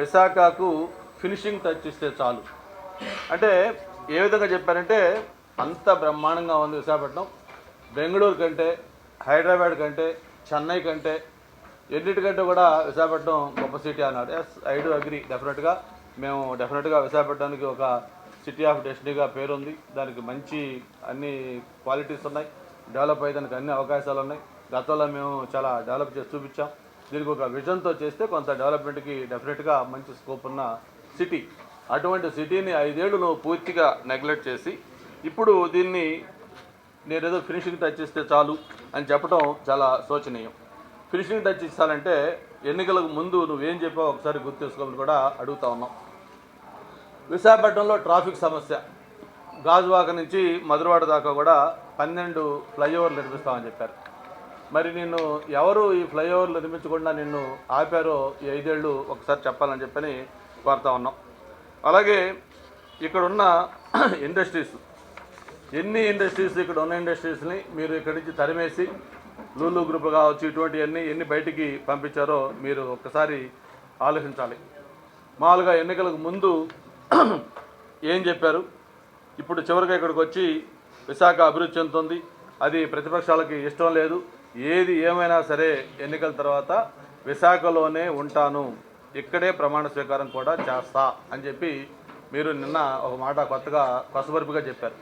విశాఖకు finishing touch ఇస్తే చాలు. అంటే ఏ విధంగా చెప్పారంటే అంత బ్రహ్మాండంగా ఉంది విశాఖపట్నం. బెంగళూరు కంటే, హైదరాబాద్ కంటే, చెన్నై కంటే ఎన్నిటికంటే కూడా విశాఖపట్నం గొప్ప సిటీ అన్నాడు. Yes, I do agree. మేము డెఫినెట్గా విశాఖపట్నానికి ఒక సిటీ ఆఫ్ డెస్టినీగా పేరుంది. దానికి మంచి అన్ని క్వాలిటీస్ ఉన్నాయి. డెవలప్ అయ్యేదానికి అన్ని అవకాశాలు ఉన్నాయి. గతంలో మేము చాలా డెవలప్ చేసి చూపించాం. దీనికి ఒక విజన్తో చేస్తే కొంత డెవలప్మెంట్కి డెఫినెట్గా మంచి స్కోప్ ఉన్న సిటీ. అటువంటి సిటీని 5 ఏళ్ళు నువ్వు పూర్తిగా నెగ్లెక్ట్ చేసి ఇప్పుడు దీన్ని నేనేదో ఫినిషింగ్ టచ్ ఇస్తే చాలు అని చెప్పడం చాలా శోచనీయం. ఫినిషింగ్ టచ్ ఇస్తానంటే ఎన్నికలకు ముందు నువ్వేం చెప్పావు ఒకసారి గుర్తు చేసుకోమని కూడా అడుగుతా ఉన్నాం. విశాఖపట్నంలో ట్రాఫిక్ సమస్య, గాజువాక నుంచి మధురవాడ దాకా కూడా 12 ఫ్లైఓవర్లు నిర్మిస్తామని చెప్పారు. మరి నిన్ను ఎవరు ఈ ఫ్లైఓవర్లు నిర్మించకుండా నిన్ను ఆపారో ఈ 5 ఏళ్ళు ఒకసారి చెప్పాలని చెప్పని కోరుతా ఉన్నాం. అలాగే ఇక్కడున్న ఇండస్ట్రీస్, ఎన్ని ఇండస్ట్రీస్ ఇక్కడ ఉన్న ఇండస్ట్రీస్ని మీరు ఇక్కడి నుంచి తరిమేసి లూలు గ్రూప్ కావచ్చు ఇటువంటివన్నీ ఎన్ని బయటికి పంపించారో మీరు ఒక్కసారి ఆలోచించాలి. మామూలుగా ఎన్నికలకు ముందు ఏం చెప్పారు, ఇప్పుడు చివరిగా ఇక్కడికి వచ్చి విశాఖ అభివృద్ధి చెందుతుంది, అది ప్రతిపక్షాలకి ఇష్టం లేదు, ఏది ఏమైనా సరే ఎన్నికల తర్వాత విశాఖలోనే ఉంటాను, ఇక్కడే ప్రమాణ స్వీకారం కూడా చేస్తా అని చెప్పి మీరు నిన్న ఒక మాట కొత్తగా కొసబరుపుగా చెప్పారు.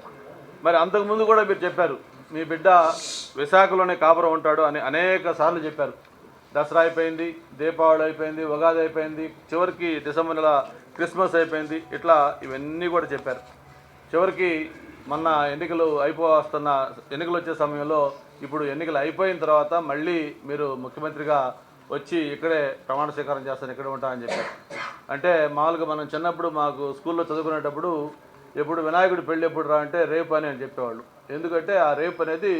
మరి అంతకుముందు కూడా మీరు చెప్పారు మీ బిడ్డ విశాఖలోనే కాపురం ఉంటాడు అని అనేక సార్లు చెప్పారు. దసరా అయిపోయింది, దీపావళి అయిపోయింది, ఉగాది అయిపోయింది, చివరికి డిసెంబర్ నెల క్రిస్మస్ అయిపోయింది, ఇట్లా ఇవన్నీ కూడా చెప్పారు. చివరికి మొన్న ఎన్నికలు వచ్చే సమయంలో ఇప్పుడు ఎన్నికలు అయిపోయిన తర్వాత మళ్ళీ మీరు ముఖ్యమంత్రిగా వచ్చి ఇక్కడే ప్రమాణ స్వీకారం చేస్తాను, ఇక్కడే ఉంటానని చెప్పారు. అంటే మామూలుగా మనం చిన్నప్పుడు మాకు స్కూల్లో చదువుకునేటప్పుడు ఎప్పుడు వినాయకుడి పెళ్ళి ఎప్పుడు రా అంటే రేపు అని చెప్పేవాళ్ళు. ఎందుకంటే ఆ రేపు అనేది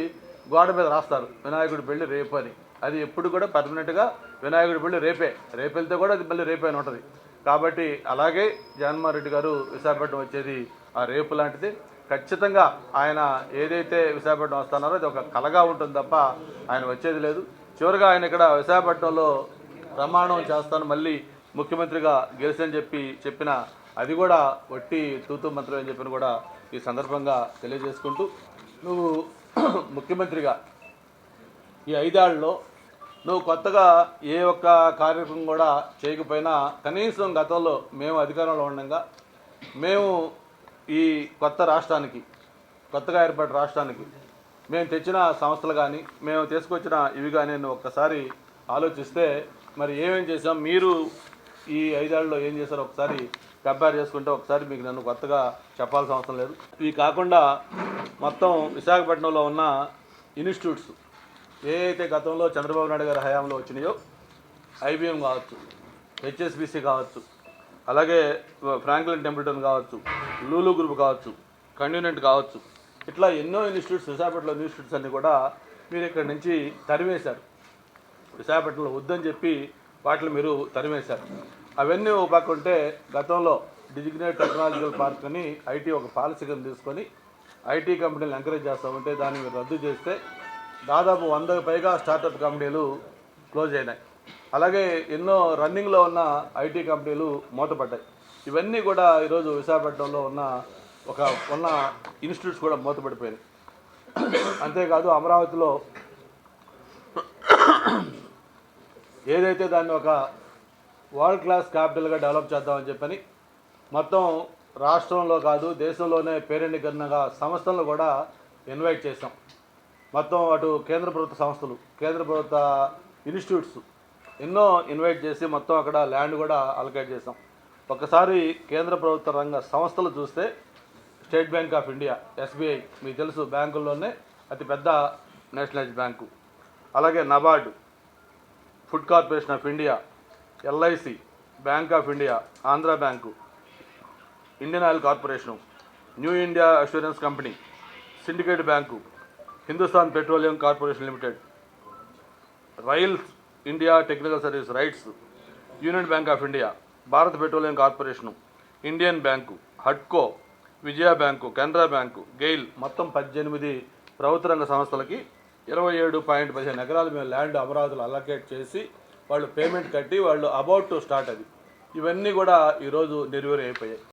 గోడ మీద రాస్తారు, వినాయకుడి పెళ్ళి రేపు అని. అది ఎప్పుడు కూడా పర్మనెంట్గా వినాయకుడి పెళ్ళి రేపే, రేపు వెళ్తే కూడా అది మళ్ళీ రేపే అని ఉంటుంది. కాబట్టి అలాగే జగన్మోహన్ రెడ్డి గారు విశాఖపట్నం వచ్చేది ఆ రేపు లాంటిది. ఖచ్చితంగా ఆయన ఏదైతే విశాఖపట్నం వస్తున్నారో అది ఒక కలగా ఉంటుంది తప్ప ఆయన వచ్చేది లేదు. చివరిగా ఆయన ఇక్కడ విశాఖపట్నంలో ప్రమాణం చేస్తాను మళ్ళీ ముఖ్యమంత్రిగా గెలిచని చెప్పిన అది కూడా వట్టి తూతూ మంత్రం అని చెప్పిన కూడా ఈ సందర్భంగా తెలియజేసుకుంటూ, నువ్వు ముఖ్యమంత్రిగా ఈ 5 ఏళ్లలో నువ్వు కొత్తగా ఏ ఒక్క కార్యక్రమం కూడా చేయకపోయినా కనీసం గతంలో మేము అధికారంలో ఉండగా మేము ఈ కొత్తగా ఏర్పడిన రాష్ట్రానికి మేము తెచ్చిన సంస్థలు కానీ మేము తీసుకొచ్చిన ఇవి కానీ ఒక్కసారి ఆలోచిస్తే మరి ఏమేం చేసాం, మీరు ఈ 5 ఏళ్లలో ఏం చేశారో ఒకసారి కంపేర్ చేసుకుంటే ఒకసారి మీకు నన్ను కొత్తగా చెప్పాల్సిన అవసరం లేదు. ఇవి కాకుండా మొత్తం విశాఖపట్నంలో ఉన్న ఇన్స్టిట్యూట్స్ ఏదైతే గతంలో చంద్రబాబు నాయుడు గారి హయాంలో వచ్చినాయో, ఐబిఎం కావచ్చు, హెచ్ఎస్బిసి కావచ్చు, అలాగే ఫ్రాంక్లిన్ టెంపుల్టన్ కావచ్చు, లూలు గ్రూప్ కావచ్చు, కంటిన్యూంట్ కావచ్చు, ఇట్లా ఎన్నో ఇన్స్టిట్యూట్స్ విశాఖపట్నంలో ఇన్స్టిట్యూట్స్ అన్నీ కూడా మీరు ఇక్కడి నుంచి తరిమేశారు. విశాఖపట్నంలో వద్దని చెప్పి వాటిని మీరు తరిమేశారు. అవన్నీ ఒక పక్క ఉంటే గతంలో డిజిగ్నేట్ టెక్నాలజికల్ పార్క్ అని ఐటీ ఒక పాలసీ కింద తీసుకొని ఐటీ కంపెనీలు ఎంకరేజ్ చేస్తూ ఉంటే దాన్ని మీరు రద్దు చేస్తే దాదాపు 100కు పైగా స్టార్టప్ కంపెనీలు క్లోజ్ అయినాయి. అలాగే ఎన్నో రన్నింగ్లో ఉన్న ఐటీ కంపెనీలు మూతపడ్డాయి. ఇవన్నీ కూడా ఈరోజు విశాఖపట్నంలో ఉన్న ఇన్స్టిట్యూట్స్ కూడా మూతపడిపోయినాయి. అంతేకాదు అమరావతిలో ఏదైతే దాన్ని ఒక వరల్డ్ క్లాస్ క్యాపిటల్గా డెవలప్ చేద్దామని చెప్పని మొత్తం రాష్ట్రంలో కాదు దేశంలోనే పేరెన్నికగా సంస్థలను కూడా ఇన్వైట్ చేసాం. మొత్తం అటు కేంద్ర ప్రభుత్వ సంస్థలు, కేంద్ర ప్రభుత్వ ఇన్స్టిట్యూట్స్ ఎన్నో ఇన్వైట్ చేసి మొత్తం అక్కడ ల్యాండ్ కూడా అలొకేట్ చేసాం. ఒకసారి కేంద్ర ప్రభుత్వ రంగ సంస్థలు చూస్తే State Bank of India, SBI మీకు తెలుసు, బ్యాంకుల్లోనే అతిపెద్ద నేషనలైజ్డ్ బ్యాంకు, అలాగే NABARD, Food Corporation of India, LIC, Bank of India, Andhra Bank, Indian Oil Corporation, New India Assurance Company, Syndicate Bank, Hindustan Petroleum Corporation Limited, Rails India Technical Service RITES, Union Bank of India, Bharat Petroleum Corporation, Indian Bank, హడ్కో, Vijaya Bank, Canara Bank, GAIL, మొత్తం 18 ప్రభుత్వ రంగ సంస్థలకి 27.15 ఎకరాలు మేము land అమరావతిలో allocate చేసి వాళ్ళు పేమెంట్ కట్టి వాళ్ళు అబౌట్ టు స్టార్ట్. అది ఇవన్నీ కూడా ఈరోజు నెరవేరు అయిపోయాయి.